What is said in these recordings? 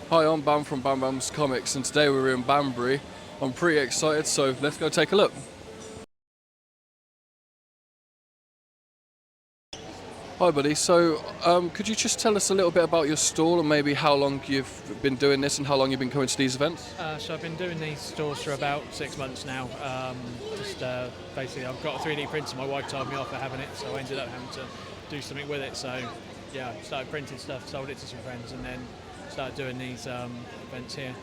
Hi, I'm Bam from Bam Bam's Comics, and today we're in Banbury. I'm pretty excited, so let's go take a look. Hi, buddy. So, could you just tell us a little bit about your stall and maybe how long you've been doing this and how long you've been coming to these events? So I've been doing these stores for about 6 months now. Basically, I've got a 3D printer. My wife told me off for having it, so I ended up having to do something with it. So yeah, I started printing stuff, sold it to some friends, and then started doing these events here.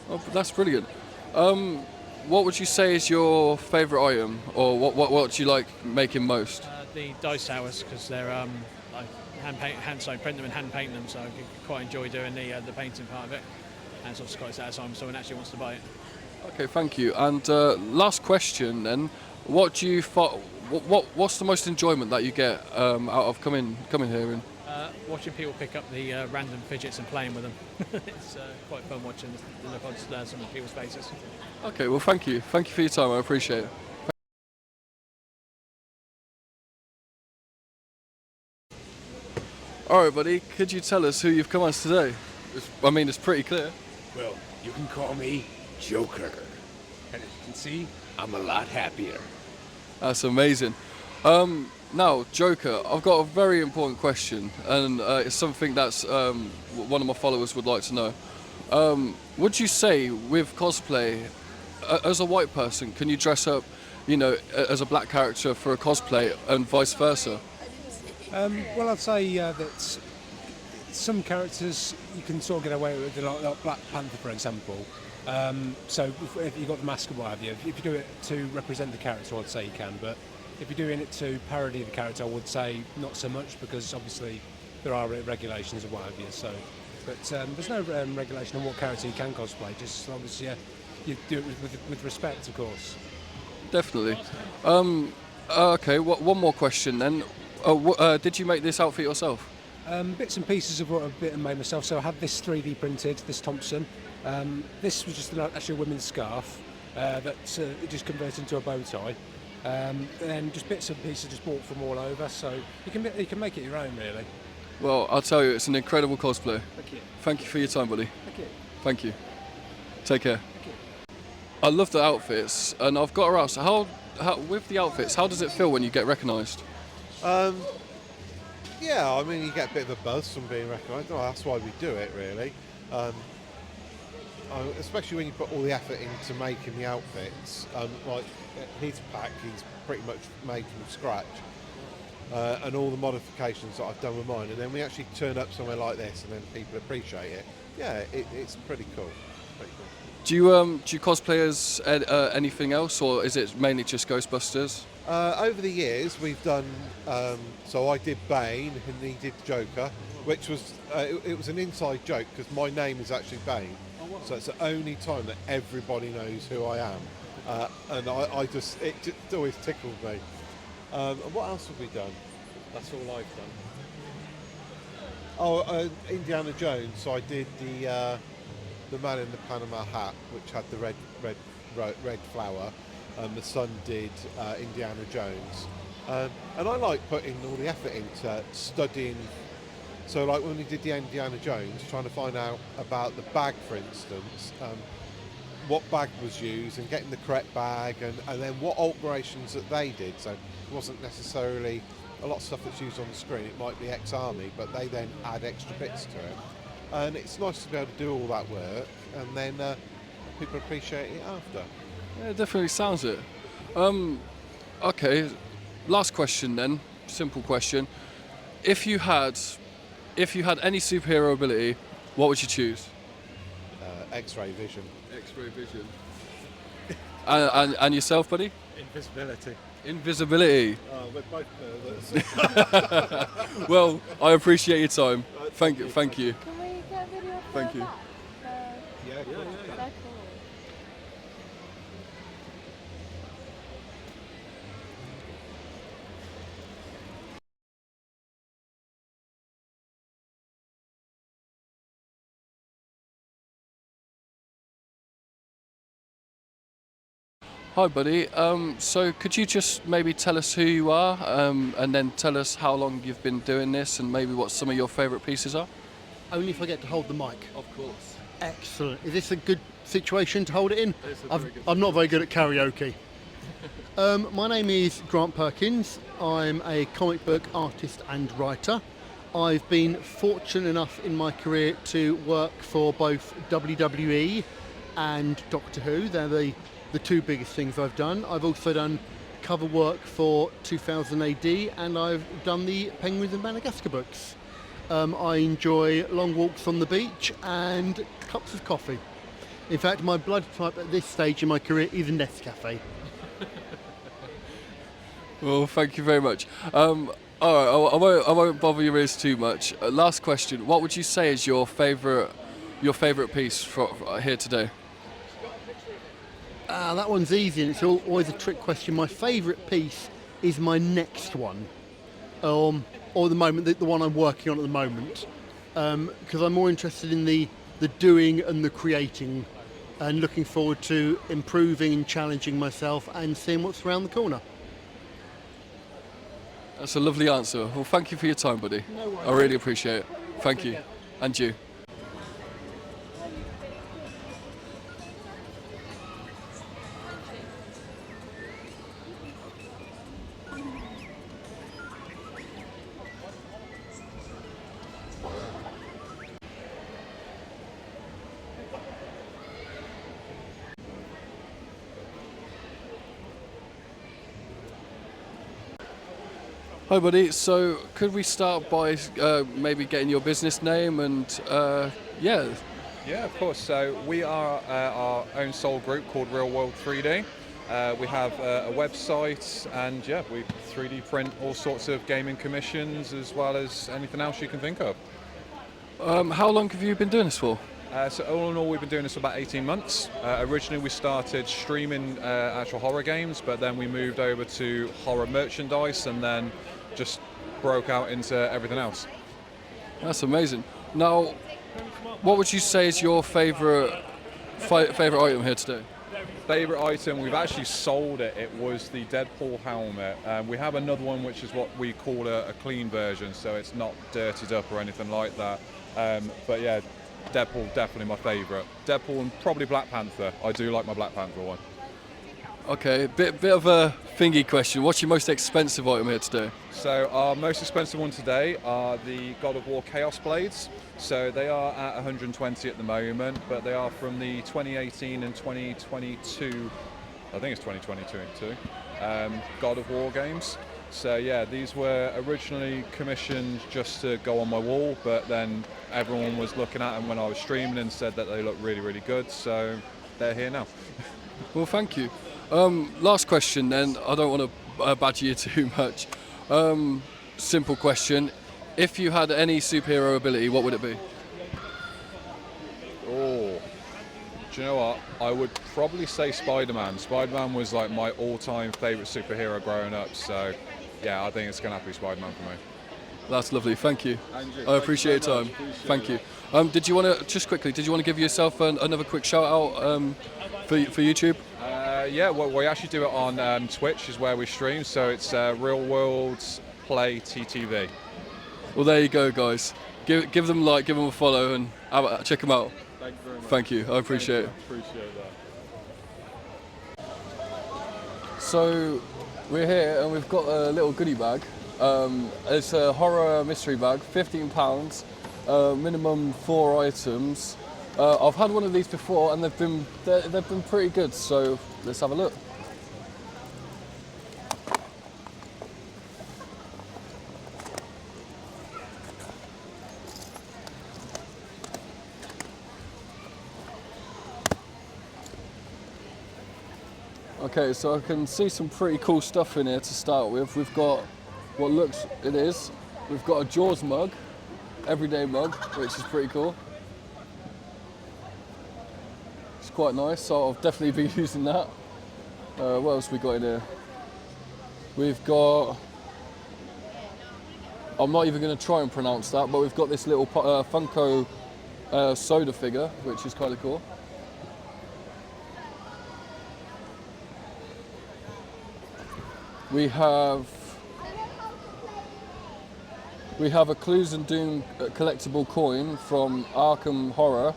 Oh, that's brilliant. What would you say is your favourite item, or what do you like making most? The dice towers, because they're I hand print them and hand paint them, so I quite enjoy doing the painting part of it. And it's also quite satisfying when someone actually wants to buy it. Okay, thank you. And last question then, what's the most enjoyment that you get out of coming here? Watching people pick up the random fidgets and playing with them. It's quite fun watching the look on some of people's faces. Okay, well, thank you. Thank you for your time. I appreciate it. All right, buddy. Could you tell us who you've come as today? It's pretty clear. Well, you can call me Joker. And as you can see, I'm a lot happier. That's amazing. Now, Joker, I've got a very important question, and it's something that's one of my followers would like to know. Would you say with cosplay, as a white person, can you dress up, as a black character for a cosplay, and vice versa? Well, I'd say that some characters you can sort of get away with, like Black Panther, for example. So if you've got the mask and what have you, if you do it to represent the character, I'd say you can, but if you're doing it to parody the character, I would say not so much, because obviously there are regulations and what have you. So, but there's no regulation on what character you can cosplay. Just as long as you do it with respect, of course. Definitely. Okay. One more question then. Did you make this outfit yourself? Bits and pieces of what I've bit and made myself. So I had this 3D printed, this Thompson. This was just actually a women's scarf that it just converted into a bow tie. And just bits and pieces just bought from all over, so you can make it your own, really. Well, I'll tell you, it's an incredible cosplay. Thank you. Thank you for your time, buddy. Thank you. Thank you. Take care. Thank you. I love the outfits, and I've got to ask, how with the outfits, how does it feel when you get recognised? Yeah, I mean, you get a bit of a buzz from being recognised. Oh, that's why we do it, really. Especially when you put all the effort into making the outfits. Like his pack, he's pretty much made from scratch, and all the modifications that I've done with mine. And then we actually turn up somewhere like this, and then people appreciate it. Yeah, it's pretty cool. Do you cosplay as anything else, or is it mainly just Ghostbusters? Over the years, we've done. So I did Bane, and he did Joker, which was it was an inside joke because my name is actually Bane. So it's the only time that everybody knows who I am, and it just always tickled me. And what else have we done? That's all I've done. Oh, Indiana Jones. So I did the man in the Panama hat, which had the red flower. The son did Indiana Jones, and I like putting all the effort into studying. So like when we did the Indiana Jones, trying to find out about the bag, for instance, what bag was used and getting the correct bag, and then what alterations that they did. So it wasn't necessarily a lot of stuff that's used on the screen. It might be ex-army, but they then add extra bits to it. And it's nice to be able to do all that work, and then people appreciate it after. Yeah, it definitely sounds it. Okay, last question then. Simple question. If you had any superhero ability, what would you choose? X-ray vision. X-ray vision. and yourself, buddy? Invisibility. Invisibility. We're both nervous. Well, I appreciate your time. Thank you. Can we get a video of Thank you. Yeah, cool. That's cool. Hi, buddy. So could you just maybe tell us who you are, and then tell us how long you've been doing this, and maybe what some of your favourite pieces are? Only if I get to hold the mic. Of course. Excellent. Is this a good situation to hold it in? It's a very good I'm not very good at karaoke. My name is Grant Perkins. I'm a comic book artist and writer. I've been fortunate enough in my career to work for both WWE and Doctor Who. They're the two biggest things I've done. I've also done cover work for 2000 AD, and I've done the Penguins and Madagascar books. I enjoy long walks on the beach and cups of coffee. In fact, my blood type at this stage in my career is Nescafe. Well, thank you very much. All right, I won't bother your ears too much. Last question: what would you say is your favourite piece for here today? That one's easy, and it's always a trick question. My favourite piece is my next one, or the moment, the one I'm working on at the moment, because I'm more interested in the doing and the creating, and looking forward to improving and challenging myself and seeing what's around the corner. That's a lovely answer. Well, thank you for your time, buddy. No worries. I really appreciate it. Thank you. And you. Hi buddy, so could we start by maybe getting your business name and yeah. Yeah, of course. So we are our own sole group called Real World 3D. We have a website, and yeah, we 3D print all sorts of gaming commissions as well as anything else you can think of. How long have you been doing this for? So all in all, we've been doing this for about 18 months. Originally we started streaming actual horror games, but then we moved over to horror merchandise and then just broke out into everything else. That's amazing. Now, what would you say is your favourite item here today? Favourite item, we've actually sold it. It was the Deadpool helmet. We have another one which is what we call a clean version, so it's not dirtied up or anything like that. But yeah, Deadpool definitely my favourite. Deadpool and probably Black Panther. I do like my Black Panther one. Okay, bit of a thingy question. What's your most expensive item here today? So our most expensive one today are the God of War Chaos Blades. So they are at 120 at the moment, but they are from the 2018 and 2022, I think it's 2022 too, God of War games. So yeah, these were originally commissioned just to go on my wall, but then everyone was looking at them when I was streaming and said that they look really, really good. So they're here now. Well, thank you. Last question then. I don't want to badger you too much. Simple question. If you had any superhero ability, what would it be? Oh, do you know what? I would probably say Spider-Man. Spider-Man was like my all-time favourite superhero growing up. So yeah, I think it's going to have to be Spider-Man for me. That's lovely. Thank you. Andrew, I appreciate your time. Thank you. Did you want to just quickly? Did you want to give yourself another quick shout out for YouTube? Yeah, well, we actually do it on Twitch, is where we stream. So it's Real World Play TTV. Well, there you go, guys. Give them a like, give them a follow, and check them out. Thank you very much. Thank you. I appreciate it. Appreciate that. So we're here and we've got a little goodie bag. It's a horror mystery bag, £15, minimum 4 items. I've had one of these before and they've been pretty good. So let's have a look. Okay, so I can see some pretty cool stuff in here to start with. We've got what looks it is. We've got a Jaws mug, everyday mug, which is pretty cool. It's quite nice, so I'll definitely be using that. What else we got in here? We've got, I'm not even going to try and pronounce that, but we've got this little Funko soda figure, which is kind of cool. We have We have a Clues and Doom collectible coin from Arkham Horror.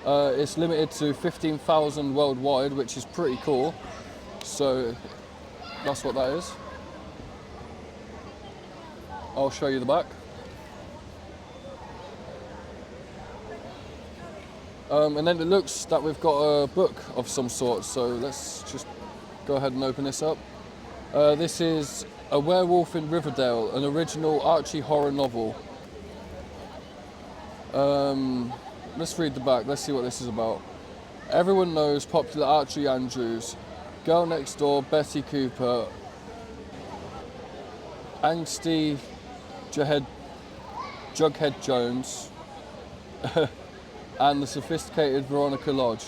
It's limited to 15,000 worldwide, which is pretty cool. So that's what that is. I'll show you the back. And then it looks that we've got a book of some sort, so let's just go ahead and open this up. This is A Werewolf in Riverdale, an original Archie horror novel. Let's read the back, let's see what this is about. Everyone knows popular Archie Andrews, Girl Next Door, Betty Cooper, angsty Jughead Jones, and the sophisticated Veronica Lodge.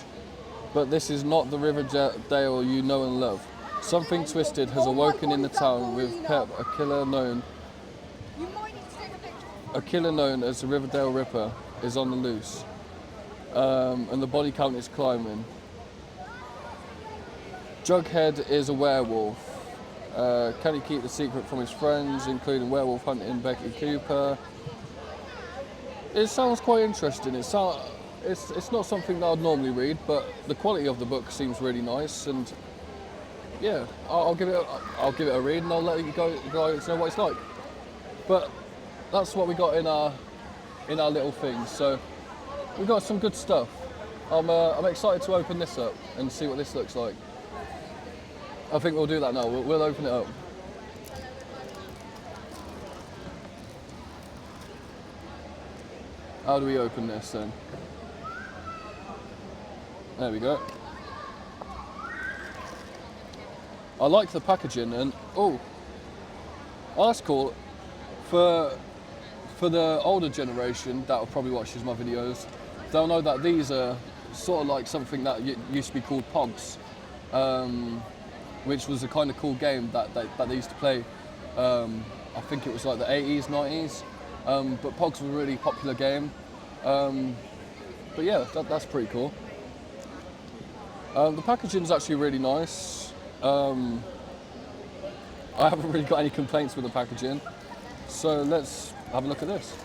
But this is not the Riverdale you know and love. Something twisted has awoken in the town with Pep, a killer known as the Riverdale Ripper is on the loose. And the body count is climbing. Jughead is a werewolf. Can he keep the secret from his friends, including werewolf hunting Becky Cooper? It sounds quite interesting. It's not something that I'd normally read, but the quality of the book seems really nice, and yeah, I'll give it a read, and I'll let you guys know what it's like. But that's what we got in our little thing. So we've got some good stuff. I'm excited to open this up and see what this looks like. I think we'll do that now. We'll open it up. How do we open this then? There we go. I like the packaging, and oh, that's cool. For the older generation that'll probably watch my videos, they'll know that these are sort of like something that used to be called Pogs, which was a kind of cool game that they used to play. I think it was like the 80s, 90s. But Pogs was a really popular game. But yeah, that's pretty cool. The packaging's actually really nice. I haven't really got any complaints with the packaging. So let's have a look at this.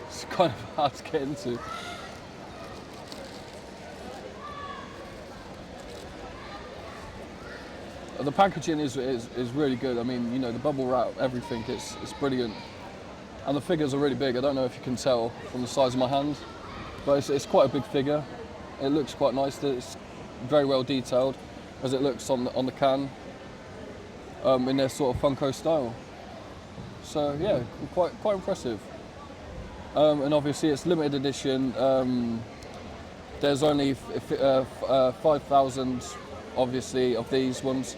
It's kind of hard to get into. The packaging is really good. I mean, you know, the bubble wrap, everything, it's brilliant. And the figures are really big. I don't know if you can tell from the size of my hand, but it's quite a big figure. It looks quite nice. It's very well detailed, as it looks on the can, in their sort of Funko style. So yeah, quite impressive. And obviously it's limited edition. There's only 5,000, obviously, of these ones.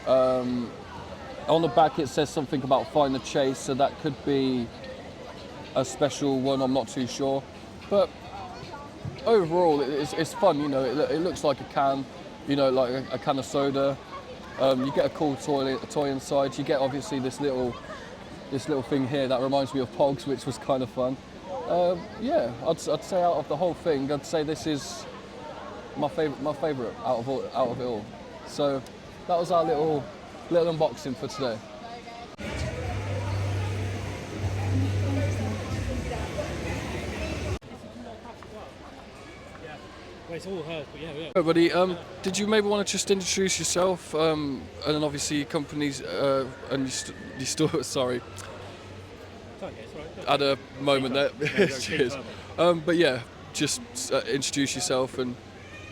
On the back it says something about Find the Chase, so that could be a special one, I'm not too sure. But overall it's fun, you know, it looks like a can, you know, like a can of soda. You get a cool toy inside. You get obviously this little thing here that reminds me of Pogs, which was kind of fun. Yeah, I'd say out of the whole thing, I'd say this is my favourite out of it all. So that was our little unboxing for today. Well, it's all hers, but yeah. Everybody, did you maybe want to just introduce yourself, and then obviously your companies and your store? Sorry, at a moment there. Cheers. But yeah, just introduce yourself and.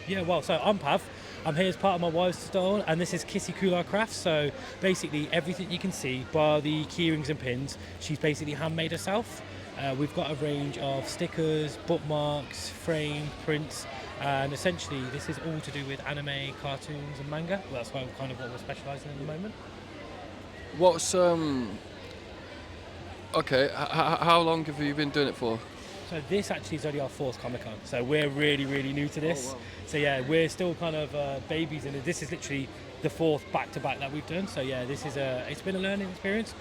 Yeah, well, so I'm Pav. I'm here as part of my wife's store, and this is Kissy Kula Crafts. So basically everything you can see, bar the keyrings and pins, she's basically handmade herself. We've got a range of stickers, bookmarks, framed prints, and essentially this is all to do with anime, cartoons and manga. Well, that's kind of what we're specialising in at the moment. What's okay, how long have you been doing it for? So this actually is only our 4th Comic-Con, so we're really new to this. Oh, wow. So yeah, we're still kind of babies in it. This is literally the 4th back-to-back that we've done. So yeah, it's been a learning experience.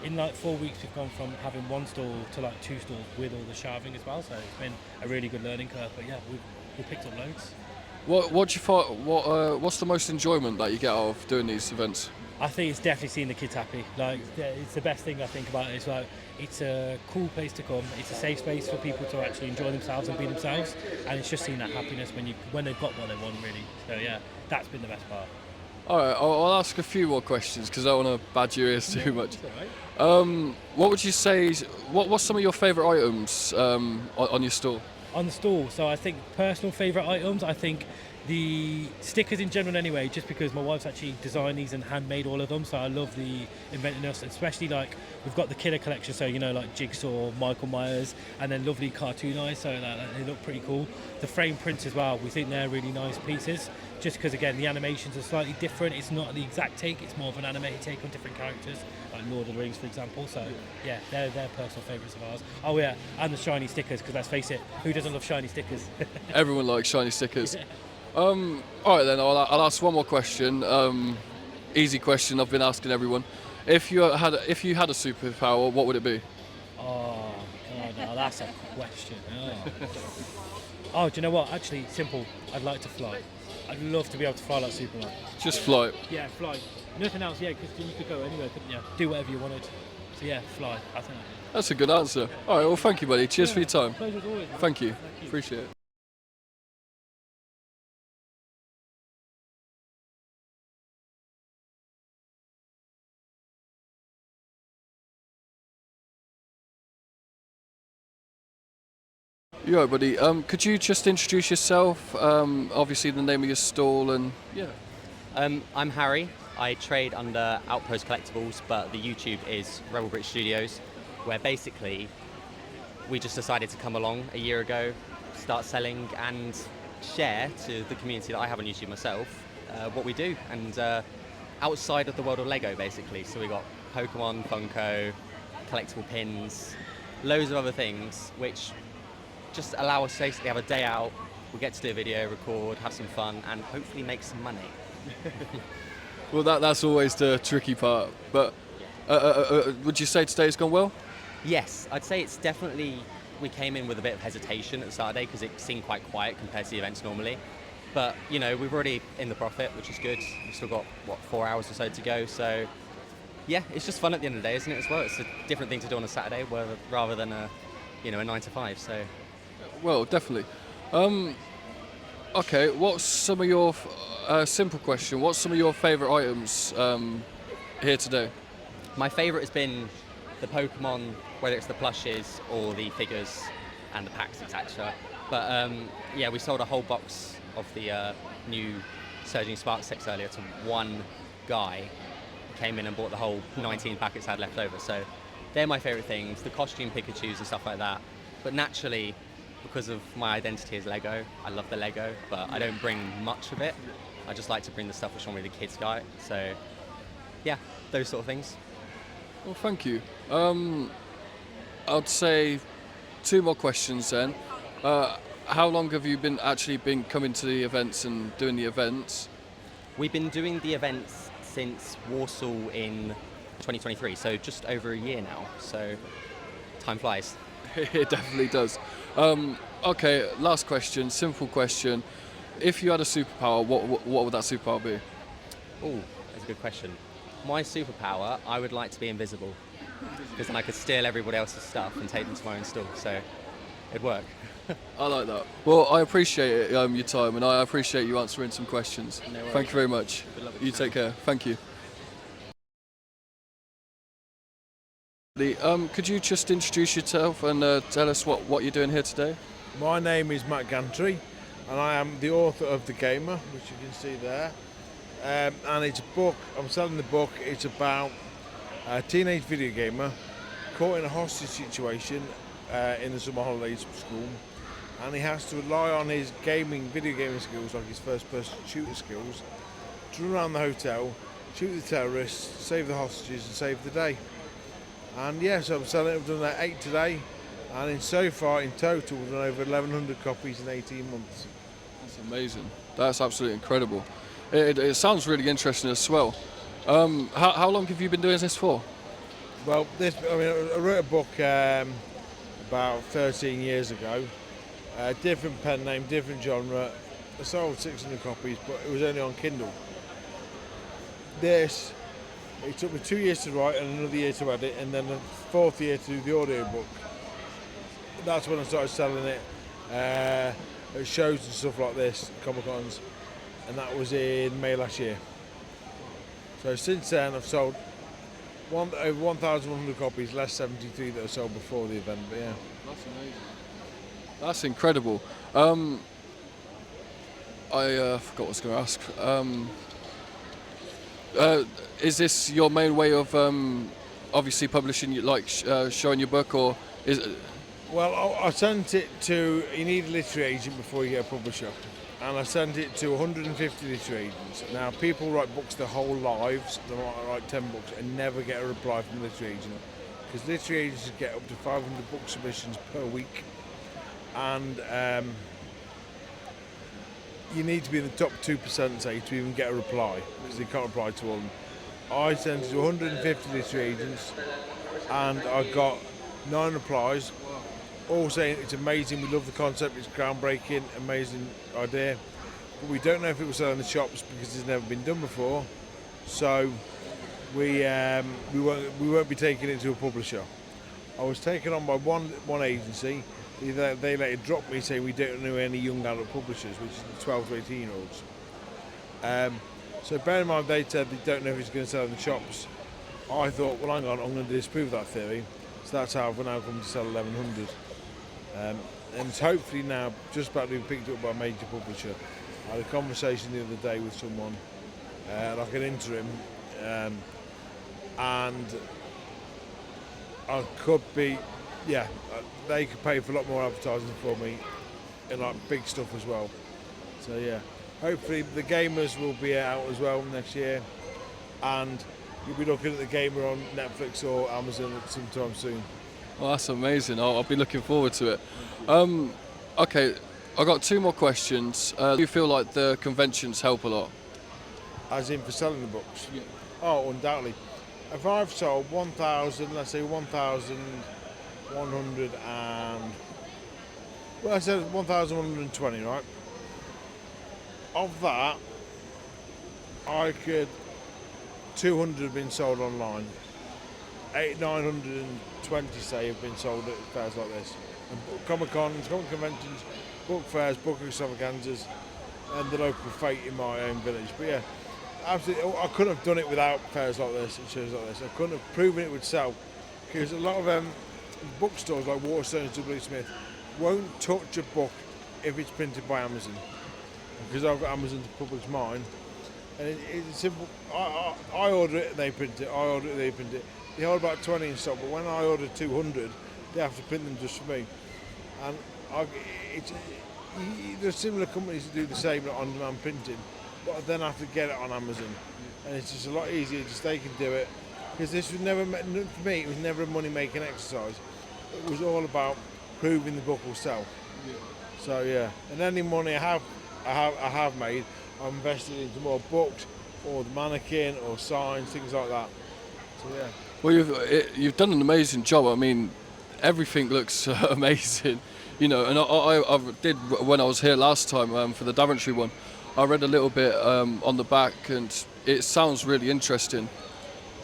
In like 4 weeks, we've gone from having 1 stall to like 2 stalls with all the shelving as well. So it's been a really good learning curve. But yeah, we've picked up loads. What do you find? What's the most enjoyment that you get out of doing these events? I think it's definitely seeing the kids happy. Like, it's the best thing I think about it. It's like, it's a cool place to come. It's a safe space for people to actually enjoy themselves and be themselves. And it's just seeing that happiness when they've got what they want, really. So yeah, that's been the best part. All right, I'll ask a few more questions because I don't want to badge your ears too much. That's all right. What would you say? What's some of your favourite items on your stall? On the stall, so I think personal favourite items, I think the stickers in general anyway, just because my wife's actually designed these and handmade all of them, so I love the inventiveness, especially like we've got the killer collection, so like Jigsaw, Michael Myers, and then lovely cartoon eyes, so they look pretty cool. The frame prints as well, we think they're really nice pieces, just because again the animations are slightly different. It's not the exact take, it's more of an animated take on different characters, like Lord of the Rings for example. So yeah, they're personal favourites of ours. Oh yeah, and the shiny stickers, because let's face it, who doesn't love shiny stickers? Everyone likes shiny stickers. All right then, I'll ask one more question. Easy question I've been asking everyone. If you had a superpower, what would it be? Oh god, now that's a question. Oh, do you know what? Actually, simple. I'd like to fly. I'd love to be able to fly like Superman. Just fly. Yeah, fly. Nothing else, yeah, because you could go anywhere, couldn't you? Do whatever you wanted. So yeah, fly. I think That's a good answer. All right, well, thank you, buddy. Cheers for your time. pleasure as always. Thank you. Appreciate it. You all right, buddy? Could you just introduce yourself? Obviously, the name of your stall and yeah. I'm Harry. I trade under Outpost Collectibles, but the YouTube is Rebel British Studios, where basically we just decided to come along a year ago, start selling and share to the community that I have on YouTube myself what we do, and outside of the world of Lego basically. So we got Pokemon, Funko, collectible pins, loads of other things which just allow us to basically have a day out. We get to do a video, record, have some fun, and hopefully make some money. Well, that's always the tricky part. But would you say today's gone well? Yes, I'd say it's definitely, we came in with a bit of hesitation at the start of the day because it seemed quite quiet compared to the events normally. But, you know, we're already in the profit, which is good. We've still got, 4 hours or so to go. So, yeah, it's just fun at the end of the day, isn't it, as well? It's a different thing to do on a Saturday rather than a 9 to 5, so... Well, definitely. Okay, what's some of your simple question? What's some of your favourite items here today? My favourite has been the Pokemon, whether it's the plushes or the figures and the packs, etc. But yeah, we sold a whole box of the new Surging Spark sets earlier to one guy who came in and bought the whole 19 packets I had left over. So they're my favourite things, the costume Pikachus and stuff like that. But naturally, because of my identity as Lego, I love the Lego, but I don't bring much of it. I just like to bring the stuff which normally the kids got. So, yeah, those sort of things. Well, thank you. I'd say 2 more questions then. How long have you been coming to the events and doing the events? We've been doing the events since Warsaw in 2023, so just over a year now. So, time flies. It definitely does. Okay, last question, simple question. If you had a superpower, what would that superpower be? Oh, that's a good question. My superpower, I would like to be invisible, because then I could steal everybody else's stuff and take them to my own store, so it'd work. I like that. Well, I appreciate it, your time, and I appreciate you answering some questions. No worries. Thank you very much. Good luck with You your take care. Thank you. Could you just introduce yourself and tell us what you're doing here today? My name is Matt Gantry and I am the author of The Gamer, which you can see there. And it's a book, I'm selling the book, it's about a teenage video gamer caught in a hostage situation in the summer holidays from school, and he has to rely on his video gaming skills, like his first person shooter skills, to run around the hotel, shoot the terrorists, save the hostages and save the day. And yes, I'm selling it. I've done 8 today, and so far in total we've done over 1,100 copies in 18 months. That's amazing. That's absolutely incredible. It sounds really interesting as well. How long have you been doing this for? Well, I wrote a book about 13 years ago. Different pen name, different genre. I sold 600 copies, but it was only on Kindle. This It took me 2 years to write and another year to edit, and then the 4th year to do the audio book. That's when I started selling it at shows and stuff like this, Comic Cons, and that was in May last year. So since then I've sold over 1,100 copies, less 73 that I sold before the event. But yeah, That's amazing. That's incredible. I forgot what I was going to ask. Is this your main way of obviously publishing, showing your book, or is it? well, I sent it to, you need a literary agent before you get a publisher, and I sent it to 150 literary agents. Now, people write books their whole lives, they might write 10 books and never get a reply from a literary agent, because literary agents get up to 500 book submissions per week, and you need to be in the top 2%, say, to even get a reply, because they can't reply to all of them. I sent it to 150 literary agents, and I got 9 replies, all saying it's amazing, we love the concept, it's groundbreaking, amazing idea, but we don't know if it will sell in the shops because it's never been done before, so we won't be taking it to a publisher. I was taken on by one agency. They later dropped me saying we don't know any young adult publishers, which is the 12 to 18 year olds. So bear in mind, they said they don't know if it's going to sell in the shops. I thought, well, hang on, I'm going to disprove that theory. So that's how I've now come to sell 1,100. And it's hopefully now just about to be picked up by a major publisher. I had a conversation the other day with someone, like an interim, and I could be, they could pay for a lot more advertising for me, and like big stuff as well. So yeah, hopefully the Gamers will be out as well next year, and you'll be looking at the Gamer on Netflix or Amazon sometime soon. Well, that's amazing. I'll be looking forward to it. Okay, I've got 2 more questions. Do you feel like the conventions help a lot? As in for selling the books? Yeah. Oh, undoubtedly. If I've sold 1,000, let's say 1,100 and... Well, I said 1,120, right? Of that, 200 have been sold online. 920, say, have been sold at fairs like this. And Comic Cons, Comic Conventions, book fairs, book extravaganzas, and the local fete in my own village. But yeah, absolutely, I couldn't have done it without fairs like this and shows like this. I couldn't have proven it would sell, because a lot of bookstores like Waterstones, W. Smith won't touch a book if it's printed by Amazon, because I've got Amazon to publish mine, and it's simple. I order it and they print it. I order it and they print it. They hold about 20 in stock, but when I order 200, they have to print them just for me. And there's similar companies that do the same on-demand printing, but I then have to get it on Amazon, and it's just a lot easier. Just they can do it, because this was never, for me, it was never a money-making exercise. It was all about proving the book will sell. Yeah. So yeah, and any money I have made, I've invested into more books, or the mannequin, or signs, things like that. So yeah. Well, you've done an amazing job. I mean, everything looks amazing, and I did, when I was here last time for the Daventry one, I read a little bit on the back, and it sounds really interesting.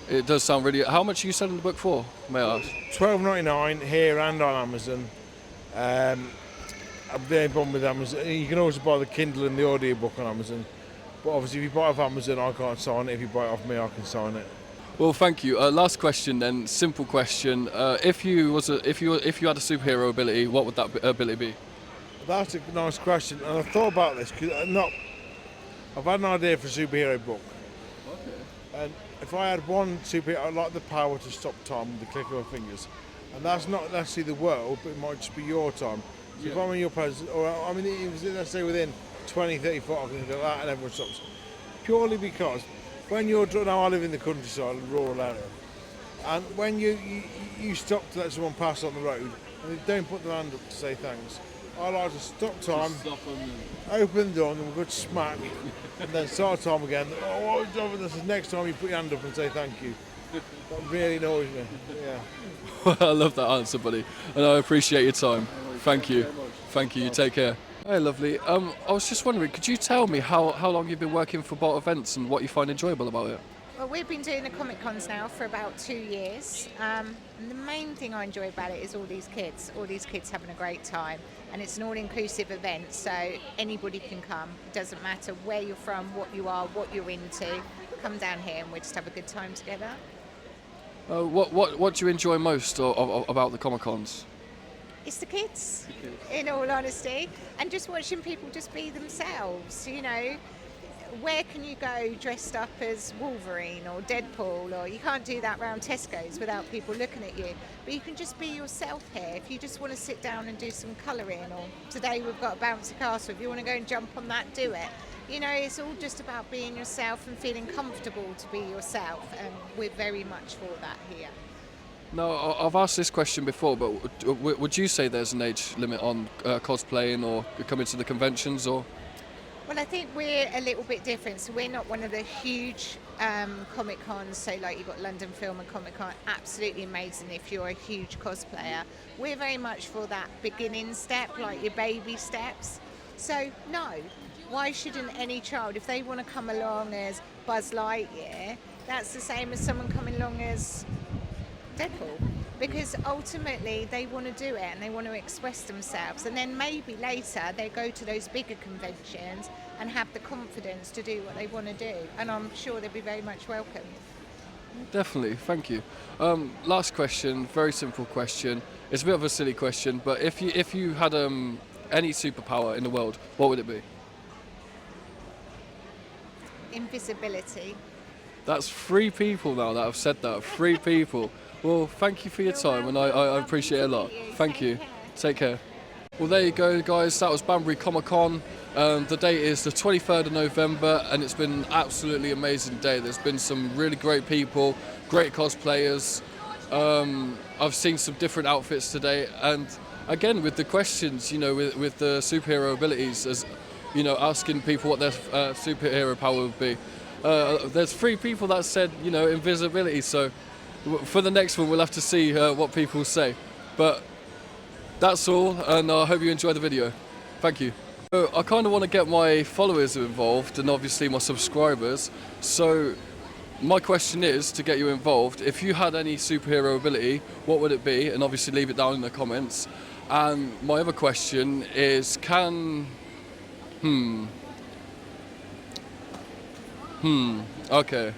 It does sound really. How much are you selling the book for, may I ask? $12.99 here and on Amazon. I've been on with Amazon. You can also buy the Kindle and the audiobook on Amazon, but obviously if you buy it off Amazon, I can't sign it. If you buy it off me, I can sign it. Well, thank you. Last question then, simple question. If you had a superhero ability, what would that ability be? That's a nice question, and I've thought about this because I've had an idea for a superhero book. Okay. And if I had one superhero, I'd like the power to stop time with the click of my fingers, and that's not necessarily the world, but it might just be your time. So if I'm in your presence, or let's say within 20, 30 foot, I can do that, and everyone stops. Purely because when now I live in the countryside, a rural area, and when you stop to let someone pass on the road, and they don't put their hand up to say thanks, I like to stop time, open the door, and then we'll go smack, and then start time again. Oh, what was you doing? This is next time you put your hand up and say thank you. That really annoys me. Yeah. I love that answer, buddy, and I appreciate your time. Thank you. Thank you. You take care. Hey, lovely. I was just wondering, could you tell me how long you've been working for Bolt Events and what you find enjoyable about it? Well, we've been doing the Comic Cons now for about 2 years. And the main thing I enjoy about it is all these kids having a great time. And it's an all-inclusive event, so anybody can come. It doesn't matter where you're from, what you are, what you're into. Come down here and we just have a good time together. What do you enjoy most about the Comic Cons? It's the kids, in all honesty, and just watching people just be themselves, you know. Where can you go dressed up as Wolverine or Deadpool, or you can't do that around Tesco's without people looking at you, but you can just be yourself here. If you just want to sit down and do some colouring, or today we've got a bouncy castle, if you want to go and jump on that, do it. You know, it's all just about being yourself and feeling comfortable to be yourself, and we're very much for that here. No, I've asked this question before, but would you say there's an age limit on cosplaying or coming to the conventions, or? Well, I think we're a little bit different. So we're not one of the huge Comic Cons. So like you've got London Film and Comic Con, absolutely amazing if you're a huge cosplayer. We're very much for that beginning step, like your baby steps. So no, why shouldn't any child, if they want to come along as Buzz Lightyear, that's the same as someone coming along as Deadpool, because ultimately they want to do it and they want to express themselves, and then maybe later they go to those bigger conventions and have the confidence to do what they want to do, and I'm sure they'll be very much welcome. Definitely, thank you. Last question, very simple question. It's a bit of a silly question, but if you had any superpower in the world, what would it be? Invisibility. That's 3 people now that have said that. 3 people. Well, thank you for your time, and I appreciate it a lot. Thank you. Take care. Well, there you go, guys. That was Banbury Comic Con. The date is the 23rd of November, and it's been an absolutely amazing day. There's been some really great people, great cosplayers. I've seen some different outfits today, and again, with the questions, you know, with the superhero abilities, as you know, asking people what their superhero power would be. There's 3 people that said, you know, invisibility, so for the next one we'll have to see what people say. But that's all, and I hope you enjoy the video. Thank you. So I kind of want to get my followers involved, and obviously my subscribers. So my question is, to get you involved, if you had any superhero ability, what would it be? And obviously leave it down in the comments. And my other question is, okay.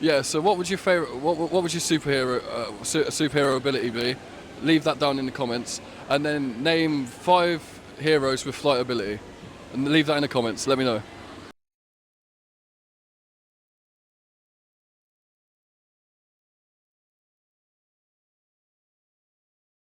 Yeah, so what would your favorite, what would your superhero ability be? Leave that down in the comments, and then name 5 heroes with flight ability, and leave that in the comments. Let me know.